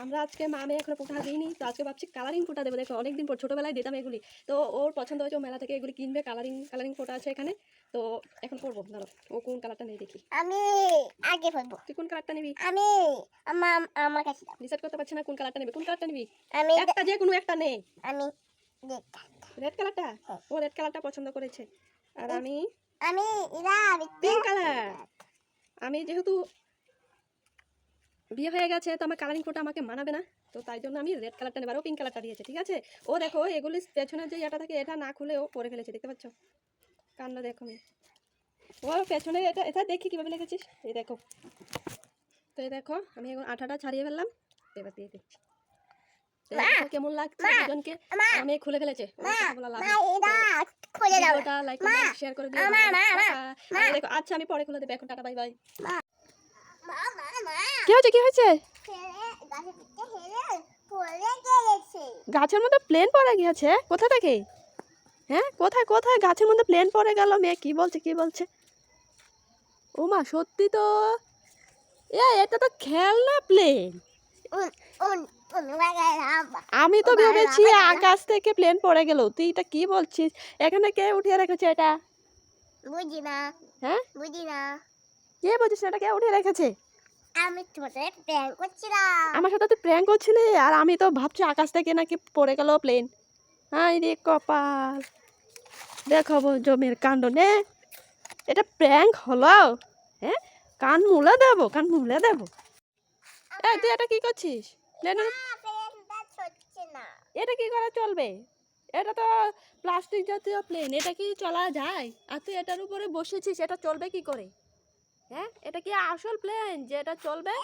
আমরা আজকে মামে এখনো পোঁটা দিইনি, তো আজকে ভাবছি কালারিং পোঁটা দেবো। দেখো অনেকদিন পর, ছোটোবেলায় দিতাম এগুলি, তো ওর পছন্দ হয়েছে, ও মেলা থেকে এগুলি কিনবে। কালারিং পোঁটা আছে এখানে, তো এখন করবো। ধরো ও কোন কালারটা নেই দেখি। আমি আগে করবো। তুই কোন কালারটা নিবি? আমি আমার কাছে দাও। ডিসাইড করতে পারছি না কোন কালারটা নেবে। কোন কালারটা নিবি? আমি একটা, যে কোনো একটা নে। আমি রেড কালারটা? ও রেড কালারটা পছন্দ করেছে। আর আমি পিঙ্ক কালার। আমি যেহেতু বিয়ে হয়ে গেছে, তো আমার কালারিং পোঁটা আমাকে মানাবে না, তো তাই জন্য আমি রেড কালারটা নেবার। ও পিঙ্ক কালারটা দিয়েছে, ঠিক আছে। ও দেখো এগুলি পেছনে যে এটা থাকে, এটা না খুলে ও পরে ফেলেছে, দেখতে পাচ্ছ? কান্ড দেখো। ও পেছনে এটা এটা দেখি কীভাবে লিখেছিস, এই দেখো। তো এই দেখো আমি এখন আঠাটা ছাড়িয়ে ফেললাম, এবার দিয়ে দিচ্ছি। কেমন লাগছে দুজনকে? আমি খুলে ফেলেছে। ভিডিওটা লাইক কমেন্ট শেয়ার করে দিও। দেখো আচ্ছা আমি পরে খুলে দেবো, এখন টাটা বাই বাই। কি হয়েছে, কি হয়েছে? গাছের মধ্যে প্লেন পড়ে গিয়েছে? কোথা থেকে? হ্যাঁ কোথায় কোথায় গাছের মধ্যে প্লেন পড়ে গেল? মেয়ে কি বলছে, কি বলছে? ও মা, সত্যি তো। এটা তো খেলনা প্লেন। আমি তো ভেবেছি আকাশ থেকে প্লেন পড়ে গেল। তুই এটা কি বলছিস? এখানে কে উঠিয়ে রেখেছে এটা? বুঝি না। হ্যাঁ বুঝি না। কে বলছিস এটা কে উঠিয়ে রেখেছে? আমি তোমার সাথে প্র্যাঙ্ক করছিলাম। আমার সাথে তুই প্র্যাঙ্ক করছিলি, আর আমি তো ভাবছি আকাশ থেকে নাকি পড়ে গেল প্লেন। হাই রে কপাল, দেখাবো জমির কাণ্ড নে। এটা প্র্যাঙ্ক হলো? হ্যাঁ, কান মুলে দেবো, কান মুলে দেবো। তুই এটা কি করছিস? প্লেনের এটা কি করে চলবে? এটা তো প্লাস্টিক জাতীয় প্লেন, এটা কি চলা যায়? আর তুই এটার উপরে বসেছিস, এটা চলবে কি করে? হ্যাঁ, এটা কি আসল প্লেন যে এটা চলবে?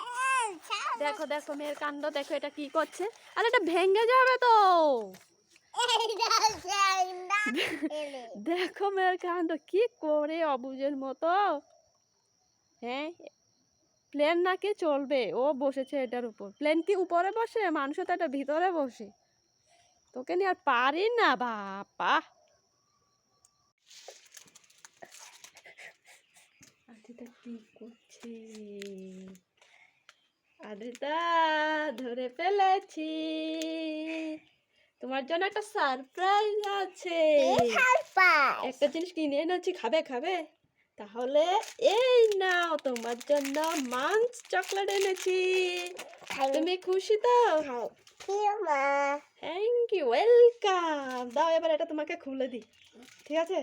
দেখো দেখো মেয়ের কাণ্ড দেখো, এটা কি করছে? আর এটা ভেঙে যাবে তো। দেখো মেয়ের কাণ্ড কি করে, অবুঝের মতো। হ্যাঁ, প্লেন নাকি চলবে, ও বসেছে এটার উপর। প্লেন কি উপরে বসে? মানুষ তো এটা ভিতরে বসে। তোকে নিয়ে আর পারি না বাবা। আদিতা কি করছে? আদিতা ধরে ফেলেছি, তোমার জন্য একটা সারপ্রাইজ আছে। একটা জিনিস কিনে এনেছি, খাবে খাবে? তাহলে এই নাও, তোমার জন্য মাঞ্চ চকলেট এনেছি। তুমি খুশি তো? Thank you, welcome. দাও এবার এটা তোমাকে খুলে দিই, ঠিক আছে?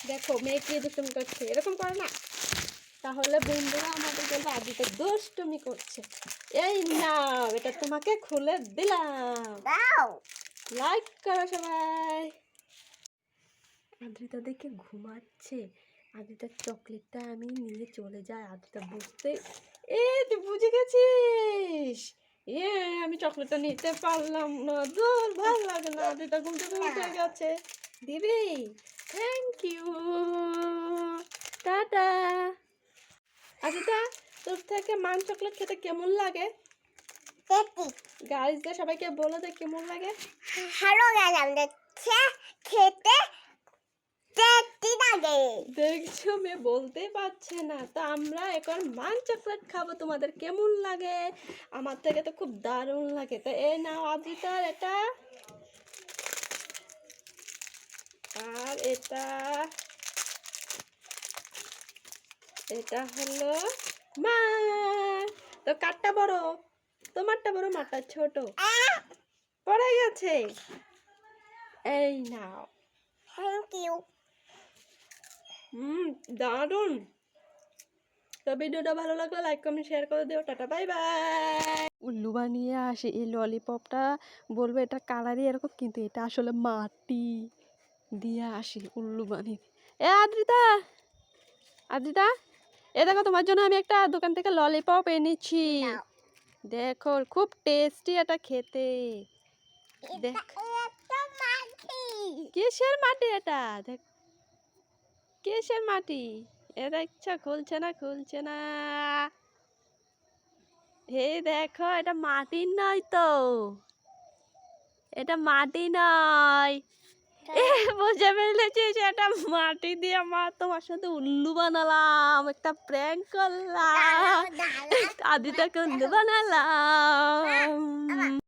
দেখো মেয়ে কি দুষ্টুমি করছে, এরকম করে না। তাহলে বন্ধুরা আমাদের বলবো আদিতে দুষ্টুমি করছে। এই নাও, এটা তোমাকে খুলে দিলাম। লাইক করো সবাই। আদ্রিতা দেখে ঘুমাচ্ছে। আদ্রিতার চকলেটটা আমি নিয়ে চলে যাই। আদ্রিতা বুঝতে, তুই বুঝে গেছিস? আমি চকলেটটা নিতে পারলাম না। দূর, ভালো লাগে না। আদ্রিতা ঘুম থেকে উঠে গেছে। দিবি? Thank you, tata. আদ্রিতা, তোর থেকে মান চকলেট খেতে কেমন লাগে? গাইজদের সবাইকে বলে দে কেমন লাগে। খেতে টেস্টি লাগে। দেখছো মেয়ে বলতে পারছে না। তো আমরা এখন মান চকলেট খাবো, তোমাদের কেমন লাগে? আমার থেকে তো খুব দারুণ লাগে। তো এই নাও আদ্রিতার এটা, আর এটা এটা হলো মা। তো কারটা বড়, তোমারটা বড়, মারটা ছোট পড়ে গেছে। এই নাও। Thank you. দারুণ। তো ভিডিওটা ভালো লাগলে লাইক কমেন্ট শেয়ার করে দিও। Tata bye bye. উল্লু বানিয়ে আসে এই ললিপপটা, বলবো এটা কালারই এরকম, কিন্তু এটা আসলে মাটি দিয়ে আসি উল্লু বানিয়ে। আদ্রিতা, আদ্রিতা, দেখো তোমার জন্য আমি একটা দোকান থেকে ললিপপ এনেছি। দেখো খুব টেস্টি এটা খেতে। দেখ কিসের মাটি এটা? দেখ কিসের মাটি? দেখছো খুলছে না, খুলছে না। হে দেখো, এটা মাটির নয় তো, এটা মাটি নয়। বুঝে ফেলেছিস, এটা মাটি দিয়ে মা তোমার সাথে উল্লু বানালাম, একটা প্র্যাঙ্ক করলাম। দিতে কুন্দ বানালাম